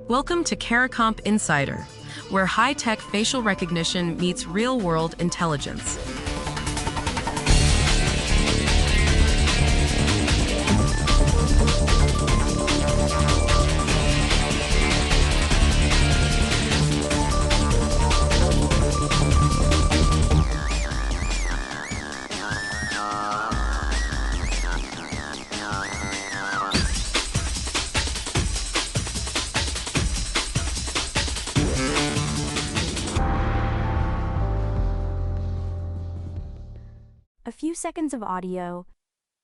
Welcome to Caracomp Insider, where high-tech facial recognition meets real-world intelligence. A few seconds of audio,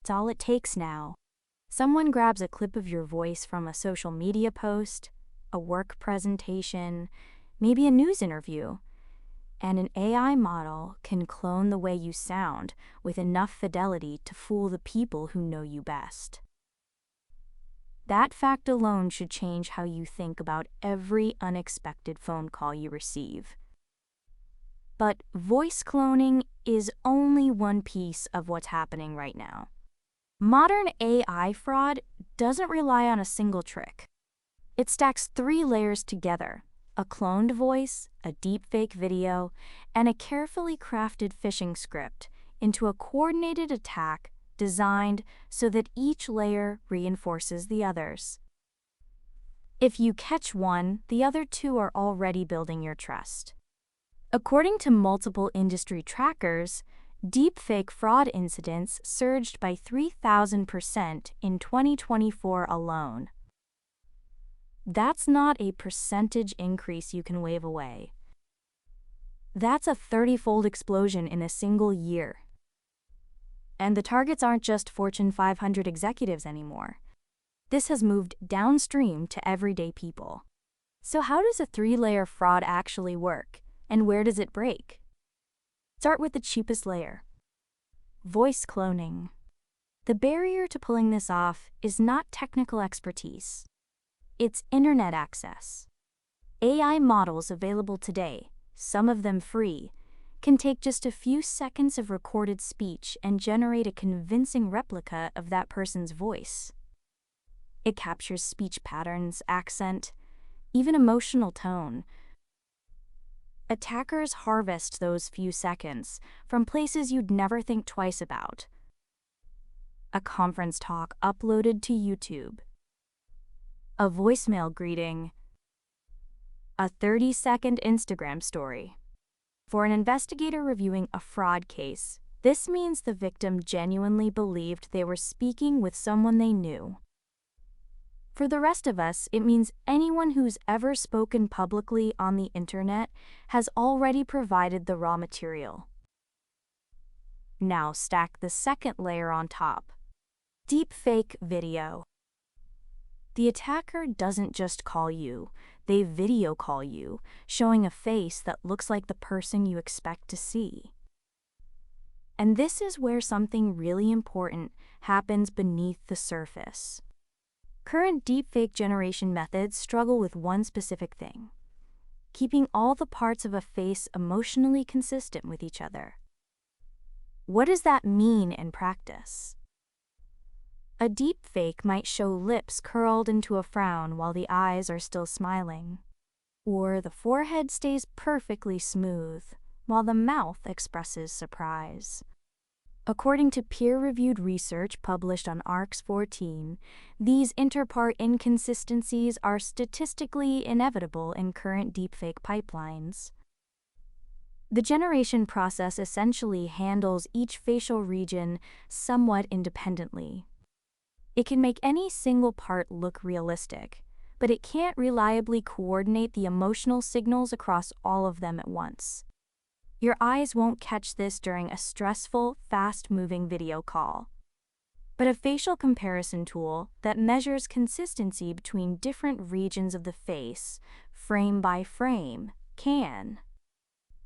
it's all it takes now. Someone grabs a clip of your voice from a social media post, a work presentation, maybe a news interview, and an AI model can clone the way you sound with enough fidelity to fool the people who know you best. That fact alone should change how you think about every unexpected phone call you receive. But voice cloning is only one piece of what's happening right now. Modern AI fraud doesn't rely on a single trick. It stacks 3 layers together: a cloned voice, a deepfake video, and a carefully crafted phishing script into a coordinated attack designed so that each layer reinforces the others. If you catch one, the other 2 are already building your trust. According to multiple industry trackers, deepfake fraud incidents surged by 3,000% in 2024 alone. That's not a percentage increase you can wave away. That's a 30-fold explosion in a single year. And the targets aren't just Fortune 500 executives anymore. This has moved downstream to everyday people. So how does a 3-layer fraud actually work? And where does it break? Start with the cheapest layer: voice cloning. The barrier to pulling this off is not technical expertise. It's internet access. AI models available today, some of them free, can take just a few seconds of recorded speech and generate a convincing replica of that person's voice. It captures speech patterns, accent, even emotional tone. Attackers harvest those few seconds from places you'd never think twice about: a conference talk uploaded to YouTube, a voicemail greeting, a 30-second Instagram story. For an investigator reviewing a fraud case, this means the victim genuinely believed they were speaking with someone they knew. For the rest of us, it means anyone who's ever spoken publicly on the internet has already provided the raw material. Now stack the second layer on top: deepfake video. The attacker doesn't just call you, they video call you, showing a face that looks like the person you expect to see. And this is where something really important happens beneath the surface. Current deepfake generation methods struggle with one specific thing: keeping all the parts of a face emotionally consistent with each other. What does that mean in practice? A deepfake might show lips curled into a frown while the eyes are still smiling, or the forehead stays perfectly smooth while the mouth expresses surprise. According to peer-reviewed research published on ARX14, these interpart inconsistencies are statistically inevitable in current deepfake pipelines. The generation process essentially handles each facial region somewhat independently. It can make any single part look realistic, but it can't reliably coordinate the emotional signals across all of them at once. Your eyes won't catch this during a stressful, fast-moving video call. But a facial comparison tool that measures consistency between different regions of the face, frame by frame, can.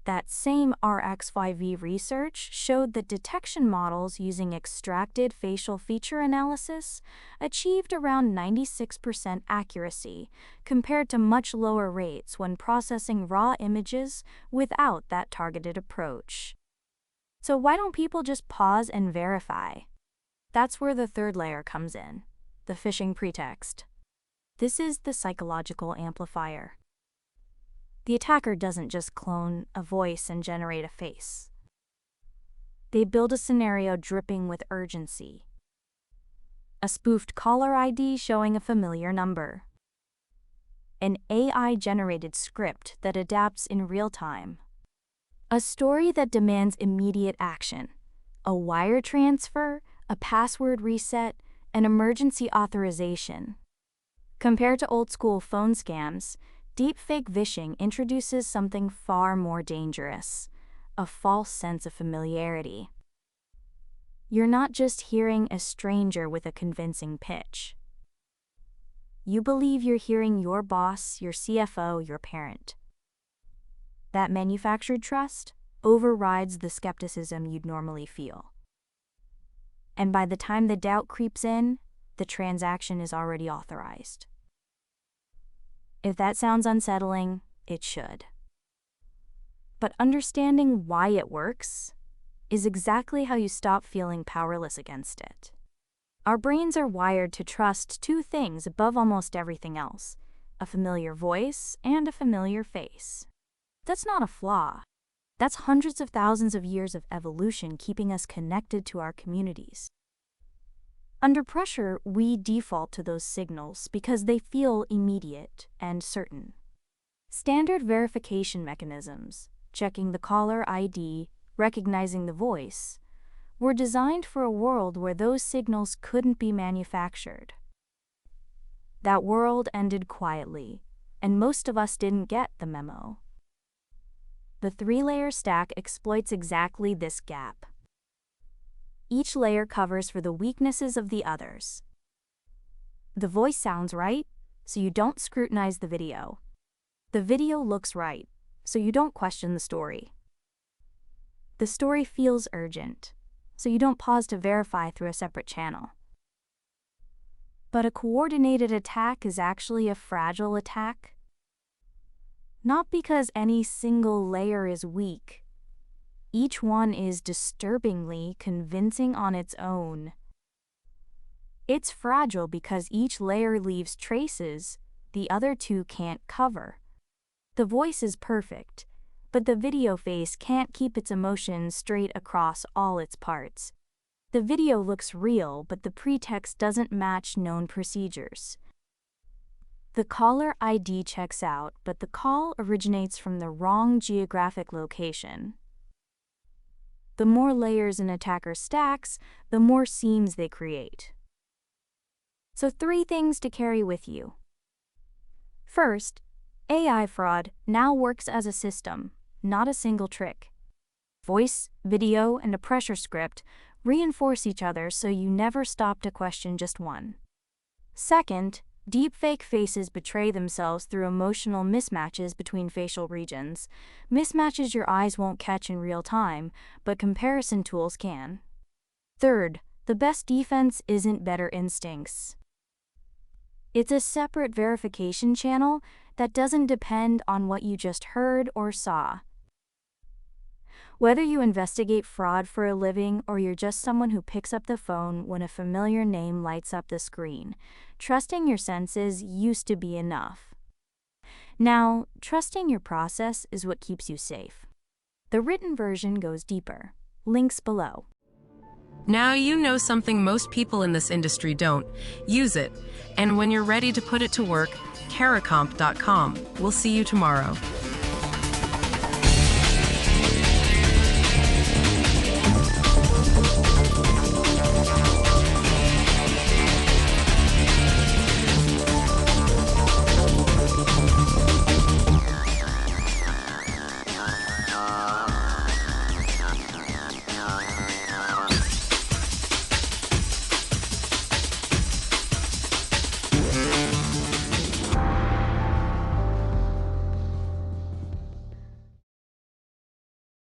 That same RX5V research showed that detection models using extracted facial feature analysis achieved around 96% accuracy, compared to much lower rates when processing raw images without that targeted approach. So why don't people just pause and verify? That's where the third layer comes in: the phishing pretext. This is the psychological amplifier. The attacker doesn't just clone a voice and generate a face. They build a scenario dripping with urgency. A spoofed caller ID showing a familiar number. An AI-generated script that adapts in real time. A story that demands immediate action. A wire transfer, a password reset, an emergency authorization. Compared to old-school phone scams, deepfake vishing introduces something far more dangerous, a false sense of familiarity. You're not just hearing a stranger with a convincing pitch. You believe you're hearing your boss, your CFO, your parent. That manufactured trust overrides the skepticism you'd normally feel. And by the time the doubt creeps in, the transaction is already authorized. If that sounds unsettling, it should. But understanding why it works is exactly how you stop feeling powerless against it. Our brains are wired to trust two things above almost everything else: a familiar voice and a familiar face. That's not a flaw. That's hundreds of thousands of years of evolution keeping us connected to our communities. Under pressure, we default to those signals because they feel immediate and certain. Standard verification mechanisms, checking the caller ID, recognizing the voice, were designed for a world where those signals couldn't be manufactured. That world ended quietly, and most of us didn't get the memo. The three-layer stack exploits exactly this gap. Each layer covers for the weaknesses of the others. The voice sounds right, so you don't scrutinize the video. The video looks right, so you don't question the story. The story feels urgent, so you don't pause to verify through a separate channel. But a coordinated attack is actually a fragile attack. Not because any single layer is weak. Each one is disturbingly convincing on its own. It's fragile because each layer leaves traces the other two can't cover. The voice is perfect, but the video face can't keep its emotions straight across all its parts. The video looks real, but the pretext doesn't match known procedures. The caller ID checks out, but the call originates from the wrong geographic location. The more layers an attacker stacks, the more seams they create. So 3 things to carry with you. First, AI fraud now works as a system, not a single trick. Voice, video, and a pressure script reinforce each other so you never stop to question just one. Second, deepfake faces betray themselves through emotional mismatches between facial regions. Mismatches your eyes won't catch in real time, but comparison tools can. Third, the best defense isn't better instincts. It's a separate verification channel that doesn't depend on what you just heard or saw. Whether you investigate fraud for a living or you're just someone who picks up the phone when a familiar name lights up the screen, trusting your senses used to be enough. Now, trusting your process is what keeps you safe. The written version goes deeper. Links below. Now you know something most people in this industry don't. Use it. And when you're ready to put it to work, Caracomp.com. We'll see you tomorrow.